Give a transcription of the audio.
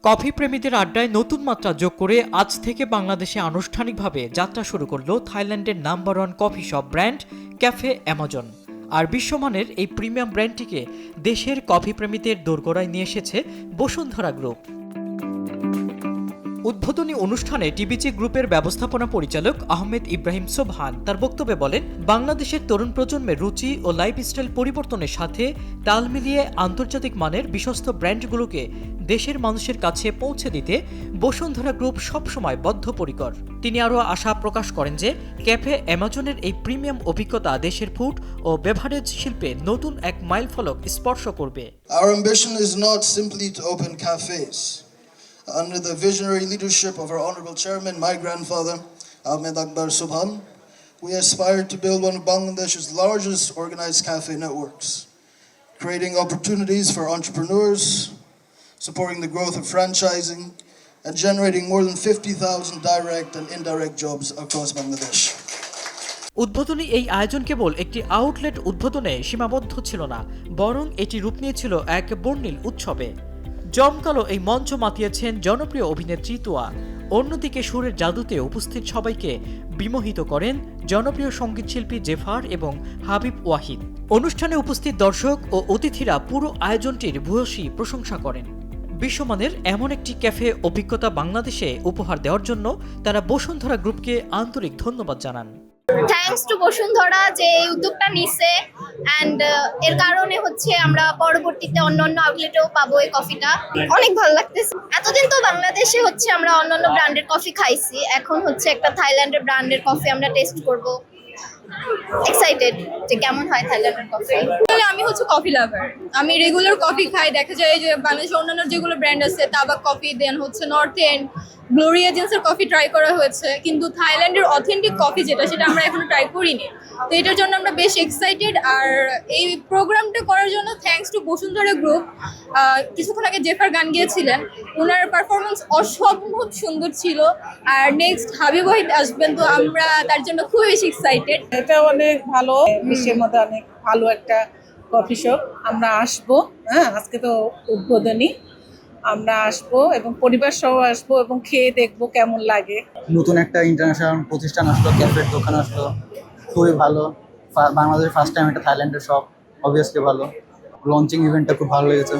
Coffee প্রেমীদের আড্ডায় নতুন মাত্রা যোগ করে আজ থেকে বাংলাদেশে আনুষ্ঠানিকভাবে যাত্রা শুরু করলো থাইল্যান্ডের number one coffee shop brand cafe Amazon. আর বিশ্বমানের এই প্রিমিয়াম ব্র্যান্ডটিকে দেশের কফি প্রেমীদের দোরগোড়ায় নিয়ে এসেছে বসুন্ধরা গ্রুপ। উদ্বোধনী অনুষ্ঠানে টিবিজি গ্রুপের ব্যবস্থাপনা পরিচালক আহমেদ ইব্রাহিম সোবহান তার বক্তব্যে বলেন, বাংলাদেশের তরুণ প্রজন্মের রুচি ও লাইফস্টাইল পরিবর্তনের সাথে তাল মিলিয়ে আন্তর্জাতিক মানের বিশ্বস্ত ব্র্যান্ডগুলোকে দেশের মানুষের কাছে পৌঁছে দিতে বসুন্ধরা গ্রুপ সবসময় বদ্ধপরিকর। তিনি আরও আশা প্রকাশ করেন যে ক্যাফে অ্যামাজনের এই প্রিমিয়াম অভিজ্ঞতা দেশের ফুড ও বেভারেজ শিল্পে নতুন এক মাইলফলক স্পর্শ করবে। Our ambition is not simply to open cafes. Under the visionary leadership of our honorable chairman, my grandfather, Ahmed Akbar Subhan, we aspire to build one of Bangladesh's largest organized cafe networks, creating opportunities for entrepreneurs, supporting the growth of franchising, and generating more than 50,000 direct and indirect jobs across Bangladesh. উদ্বোধনী এই আয়োজন কেবল একটি outlet উদ্বোধনে সীমাবদ্ধ ছিল না, বরং এটি রূপ নিয়েছিল এক বর্ণিল উৎসবে। জমকালো এই মঞ্চ মাতিয়েছেন জনপ্রিয় অভিনেত্রী তুয়া। অন্যদিকে সুরের জাদুতে উপস্থিত সবাইকে বিমোহিত করেন জনপ্রিয় সঙ্গীতশিল্পী জেফার এবং হাবিব ওয়াহিদ। অনুষ্ঠানে উপস্থিত দর্শক ও অতিথিরা পুরো আয়োজনটির ভূয়সী প্রশংসা করেন। বিশ্বমানের এমন একটি ক্যাফে অভিজ্ঞতা বাংলাদেশে উপহার দেওয়ার জন্য তারা বসুন্ধরা গ্রুপকে আন্তরিক ধন্যবাদ জানান। থ্যাঙ্কস টু বসুন্ধরা যে এই উদ্যোগটা নিছে অ্যান্ড এর কারণে হচ্ছে আমরা পরবর্তীতে অন্যান্য আউটলেটেও পাবো এই কফিটা। অনেক ভালো লাগতেছে। এতদিন তো বাংলাদেশে হচ্ছে আমরা অন্যান্য ব্র্যান্ডের কফি খাইছি, এখন হচ্ছে একটা থাইল্যান্ডের ব্র্যান্ডের কফি আমরা টেস্ট করব। এক্সাইটেড যে কেমন হয় থাইল্যান্ডের কফি। আমি হচ্ছে কফি লাভার, আমি রেগুলার কফি খাই। দেখা যায় যে বাংলাদেশের অন্যান্য যেগুলো ব্র্যান্ড আছে, তাবাক কফি, দেন হচ্ছে নর্থ এন্ড, গ্লোরি এজেন্সির কফি ট্রাই করা হয়েছে, কিন্তু থাইল্যান্ডের অথেন্টিক কফি যেটা সেটা আমরা এখনো ট্রাই করিনি। তো এটার জন্য আমরা বেশ এক্সাইটেড। আর এই প্রোগ্রামটা করার জন্য থ্যাঙ্কস টু বসুন্ধরা গ্রুপ। কিছুক্ষণ আগে জেফার গান গিয়েছিলেন, ওনার পারফরমেন্স অসম্ভব সুন্দর ছিল। আর নেক্সট হাবিব ওয়াহিদ আসবেন, তো আমরা তার জন্য খুব বেশি এক্সাইটেড। এটা অনেক ভালো, বিশ্বের মধ্যে অনেক ভালো একটা কফি শপ। আমরা আসবো, আজকে তো উদ্বোধনী, আমরা আসবো এবং পরিবার সহ আসবো এবং খেয়ে দেখবো কেমন লাগে। নতুন একটা ইন্টারন্যাশনাল প্রতিষ্ঠান আসলো, ক্যাফের দোকান আসলো, খুবই ভালো। বাংলাদেশের ফার্স্ট টাইম একটা থাইল্যান্ডের শপ, অবভিয়াসলি ভালো। লঞ্চিং ইভেন্টটা খুব ভালো লেগেছে।